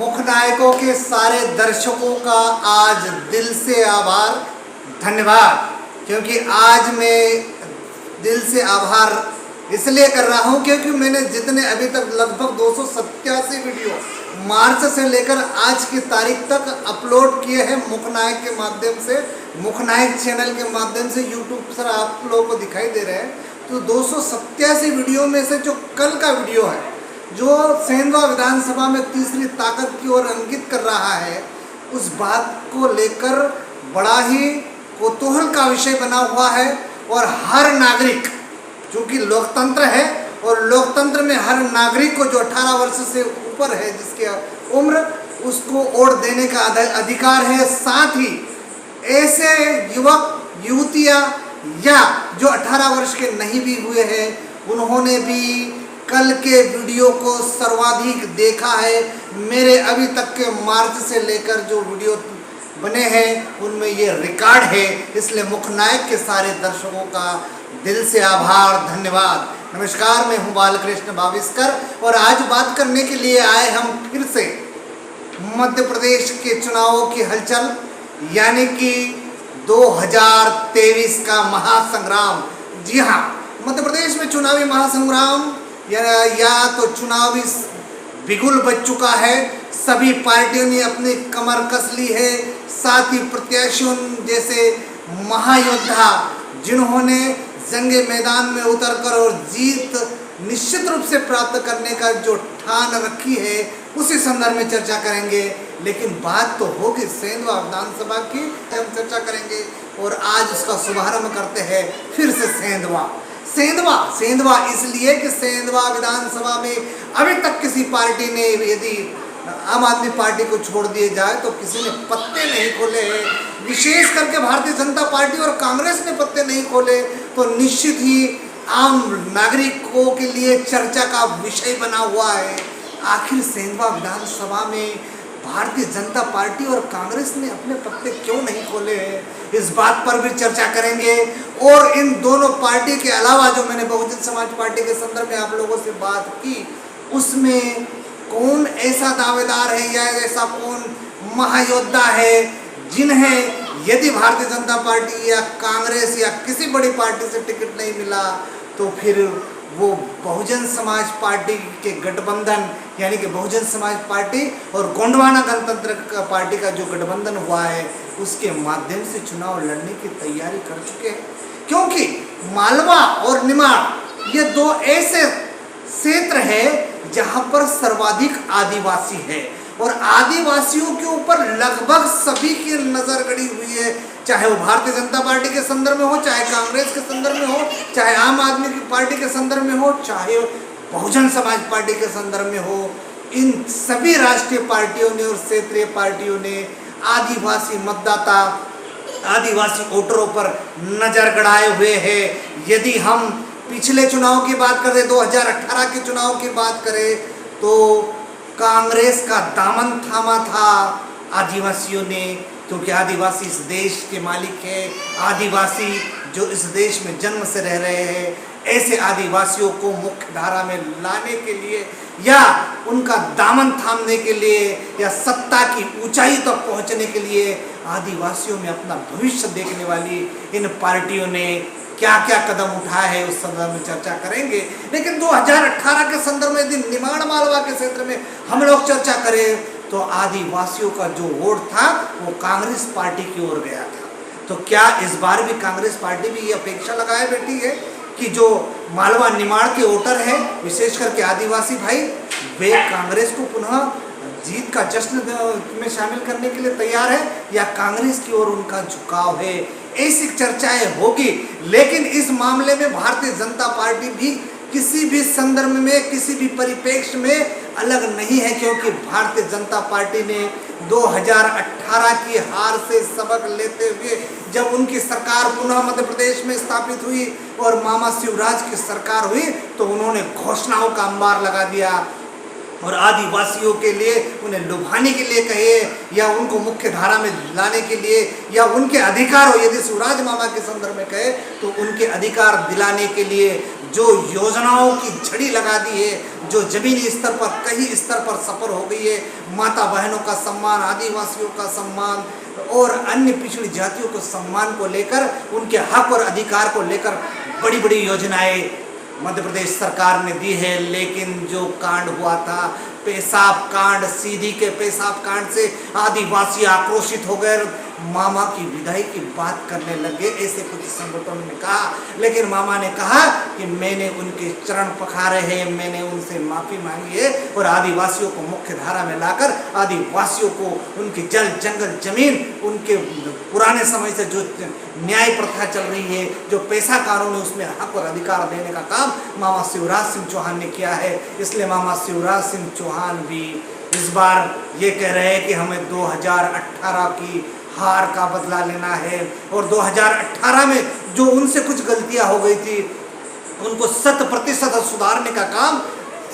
मुखनायकों के सारे दर्शकों का आज दिल से आभार, धन्यवाद। क्योंकि आज मैं दिल से आभार इसलिए कर रहा हूं क्योंकि मैंने जितने अभी तक लगभग 287 वीडियो मार्च से लेकर आज की तारीख तक अपलोड किए हैं मुखनायक के माध्यम से, मुखनायक चैनल के माध्यम से यूट्यूब पर आप लोगों को दिखाई दे रहे हैं। तो 287 वीडियो में से जो कल का वीडियो है, जो सेंधवा विधानसभा में तीसरी ताकत की ओर इंगित कर रहा है, उस बात को लेकर बड़ा ही कौतूहल का विषय बना हुआ है। और हर नागरिक, चूँकि लोकतंत्र है और लोकतंत्र में हर नागरिक को जो 18 वर्ष से ऊपर है जिसकी उम्र, उसको वोट देने का अधिकार है। साथ ही ऐसे युवक युवतियाँ या जो 18 वर्ष के नहीं भी हुए हैं, उन्होंने भी कल के वीडियो को सर्वाधिक देखा है। मेरे अभी तक के मार्च से लेकर जो वीडियो बने हैं उनमें ये रिकॉर्ड है। इसलिए मुखनायक के सारे दर्शकों का दिल से आभार, धन्यवाद। नमस्कार, मैं हूं बालकृष्ण भाविस्कर और आज बात करने के लिए आए हम फिर से मध्य प्रदेश के चुनावों की हलचल, यानी कि 2023 का महासंग्राम। जी हाँ, मध्य प्रदेश में चुनावी महासंग्राम या तो चुनावी बिगुल बज चुका है। सभी पार्टियों ने अपनी कमर कस ली है। साथ ही प्रत्याशियों जैसे महायोद्धा जिन्होंने जंगे मैदान में उतरकर और जीत निश्चित रूप से प्राप्त करने का जो ठान रखी है, उसी संदर्भ में चर्चा करेंगे। लेकिन बात तो होगी सेंधवा विधानसभा की, हम चर्चा करेंगे और आज उसका शुभारंभ करते हैं फिर से सेंधवा इसलिए कि सेंधवा विधानसभा में अभी तक किसी पार्टी ने, यदि आम आदमी पार्टी को छोड़ दिए जाए तो किसी ने पत्ते नहीं खोले हैं। विशेष करके भारतीय जनता पार्टी और कांग्रेस ने पत्ते नहीं खोले, तो निश्चित ही आम नागरिकों के लिए चर्चा का विषय बना हुआ है। आखिर सेंधवा विधानसभा में भारतीय जनता पार्टी और कांग्रेस ने अपने पत्ते क्यों नहीं खोले हैं, इस बात पर भी चर्चा करेंगे। और इन दोनों पार्टी के अलावा जो मैंने बहुजन समाज पार्टी के संदर्भ में आप लोगों से बात की, उसमें कौन ऐसा दावेदार है या ऐसा कौन महायोद्धा है जिन्हें यदि भारतीय जनता पार्टी या कांग्रेस या किसी बड़ी पार्टी से टिकट नहीं मिला तो फिर वो बहुजन समाज पार्टी के गठबंधन, यानी कि बहुजन समाज पार्टी और गोंडवाना गणतंत्र पार्टी का जो गठबंधन हुआ है, उसके माध्यम से चुनाव लड़ने की तैयारी कर चुके हैं। क्योंकि मालवा और निमाड़ ये दो ऐसे क्षेत्र है जहां पर सर्वाधिक आदिवासी है और आदिवासियों के ऊपर लगभग सभी की नजर गड़ी हुई है, चाहे वो भारतीय जनता पार्टी के संदर्भ में हो, चाहे कांग्रेस के संदर्भ में हो, चाहे आम आदमी की पार्टी के संदर्भ में हो, चाहे बहुजन समाज पार्टी के संदर्भ में हो। इन सभी राष्ट्रीय पार्टियों ने और क्षेत्रीय पार्टियों ने आदिवासी मतदाता, आदिवासी वोटरों पर नजर गड़ाए हुए है। यदि हम पिछले चुनाव की बात करें, 2018 के चुनाव की बात करें, तो कांग्रेस का दामन थामा था आदिवासियों ने, क्योंकि आदिवासी इस देश के मालिक है। आदिवासी जो इस देश में जन्म से रह रहे हैं, ऐसे आदिवासियों को मुख्य धारा में लाने के लिए या उनका दामन थामने के लिए या सत्ता की ऊंचाई तक पहुंचने के लिए आदिवासियों में अपना भविष्य देखने वाली इन पार्टियों ने क्या क्या कदम उठाए हैं, उस संदर्भ में चर्चा करेंगे। लेकिन 2018 के संदर्भ में यदि निमाड़ मालवा के क्षेत्र में हम लोग चर्चा करें तो आदिवासियों का जो वोट था वो कांग्रेस पार्टी की ओर गया था। तो क्या इस बार भी कांग्रेस पार्टी भी ये अपेक्षा लगाए बैठी है कि जो मालवा निमाड़ के वोटर है, विशेष करके आदिवासी भाई, वे कांग्रेस को पुनः जीत का जश्न में शामिल करने के लिए तैयार है या कांग्रेस की ओर उनका झुकाव है? ऐसी चर्चाएं होगी। लेकिन इस मामले में भारतीय जनता पार्टी भी किसी भी संदर्भ में, किसी भी परिप्रेक्ष्य में अलग नहीं है, क्योंकि भारतीय जनता पार्टी ने 2018 की हार से सबक लेते हुए जब उनकी सरकार पुनः मध्य प्रदेश में स्थापित हुई और मामा शिवराज की सरकार हुई, तो उन्होंने घोषणाओं का अंबार लगा दिया और आदिवासियों के लिए उन्हें लुभाने के लिए कहे या उनको मुख्य धारा में लाने के लिए या उनके अधिकार हो, यदि शिवराज मामा के संदर्भ में कहे तो उनके अधिकार दिलाने के लिए जो योजनाओं की झड़ी लगा दी है, जो जमीनी स्तर पर कई स्तर पर सफर हो गई है। माता बहनों का सम्मान, आदिवासियों का सम्मान और अन्य पिछड़ी जातियों को सम्मान को लेकर, उनके हक और अधिकार को लेकर बड़ी बड़ी योजनाएं मध्य प्रदेश सरकार ने दी है। लेकिन जो कांड हुआ था, पेशाब कांड, सीधी के पेशाब कांड से आदिवासी आक्रोशित हो गए, मामा की विदाई की बात करने लगे, ऐसे कुछ संगठनों ने कहा। लेकिन मामा ने कहा कि मैंने उनके चरण पखारे हैं, मैंने उनसे माफ़ी मांगी है और आदिवासियों को मुख्य धारा में लाकर आदिवासियों को उनकी जल जंगल जमीन, उनके पुराने समय से जो न्याय प्रथा चल रही है, जो पैसा कानून है, उसमें हक और अधिकार देने का काम मामा शिवराज सिंह चौहान ने किया है। इसलिए मामा शिवराज सिंह चौहान भी इस बार ये कह रहे हैं कि हमें 2018 की हार का बदला लेना है और 2018 में जो उनसे कुछ गलतियां हो गई थी उनको 100% सुधारने का काम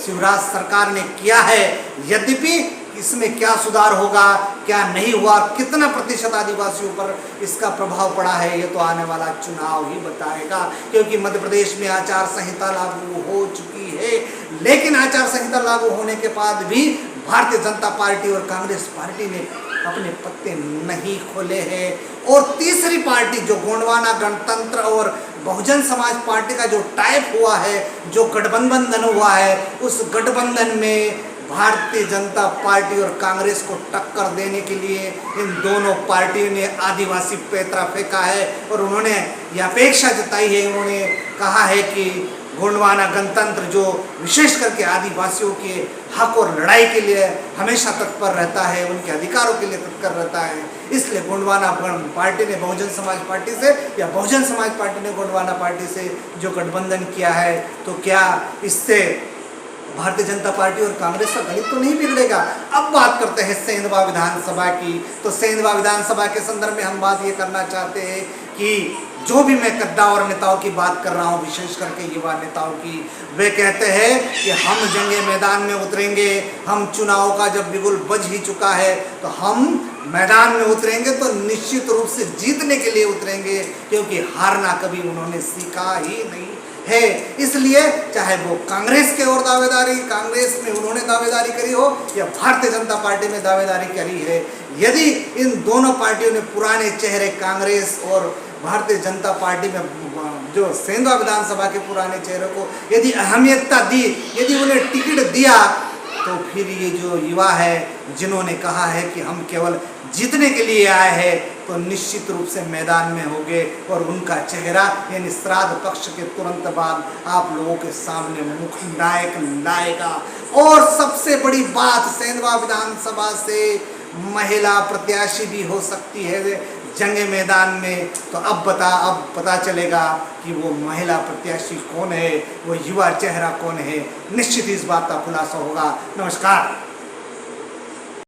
शिवराज सरकार ने किया है। यद्यपि इसमें क्या सुधार होगा, क्या नहीं हुआ, कितना प्रतिशत आदिवासियों पर इसका प्रभाव पड़ा है, ये तो आने वाला चुनाव ही बताएगा। क्योंकि मध्य प्रदेश में आचार संहिता लागू हो चुकी है, लेकिन आचार संहिता लागू होने के बाद भी भारतीय जनता पार्टी और कांग्रेस पार्टी ने अपने पत्ते नहीं खोले हैं। और तीसरी पार्टी जो गोंडवाना गणतंत्र और बहुजन समाज पार्टी का जो टाइप हुआ है, जो गठबंधन हुआ है, उस गठबंधन में भारतीय जनता पार्टी और कांग्रेस को टक्कर देने के लिए इन दोनों पार्टियों ने आदिवासी पैतरा फेंका है और उन्होंने यह अपेक्षा जताई है, उन्होंने कहा है कि गोंडवाना गणतंत्र जो विशेष करके आदिवासियों के हक और लड़ाई के लिए हमेशा तत्पर रहता है, उनके अधिकारों के लिए तत्पर रहता है, इसलिए गोंडवाना पार्टी ने बहुजन समाज पार्टी से या बहुजन समाज पार्टी ने गोंडवाना पार्टी से जो गठबंधन किया है, तो क्या इससे भारतीय जनता पार्टी और कांग्रेस का गणित तो नहीं बिगड़ेगा। अब बात करते हैं सेंधवा विधानसभा की। तो सेंधवा विधानसभा के संदर्भ में हम बात ये करना चाहते हैं कि जो भी मैं कद्दावर नेताओं की बात कर रहा हूँ, विशेष करके युवा नेताओं की, वे कहते हैं कि हम जंगे मैदान में उतरेंगे, हम चुनाव का जब बिगुल बज ही चुका है तो हम मैदान में उतरेंगे तो निश्चित रूप से जीतने के लिए उतरेंगे, क्योंकि हारना कभी उन्होंने सीखा ही नहीं है। इसलिए चाहे वो कांग्रेस के और दावेदारी, कांग्रेस में उन्होंने दावेदारी करी हो या भारतीय जनता पार्टी में दावेदारी करी है, यदि इन दोनों पार्टियों ने पुराने चेहरे कांग्रेस और भारतीय जनता पार्टी में जो सेंधवा विधानसभा के पुराने चेहरों को यदि अहमियतता दी, यदि उन्हें टिकट दिया, तो फिर ये जो युवा है जिन्होंने कहा है कि हम केवल जीतने के लिए आए हैं, तो निश्चित रूप से मैदान में होंगे और उनका चेहरा यानी श्राद्ध पक्ष के तुरंत बाद आप लोगों के सामने मुख नायक लाएगा। और सबसे बड़ी बात, सेंधवा विधानसभा से महिला प्रत्याशी भी हो सकती है जंगे मैदान में। तो अब पता चलेगा कि वो महिला प्रत्याशी कौन है, वो युवा चेहरा कौन है। निश्चित इस बात का खुलासा होगा। नमस्कार।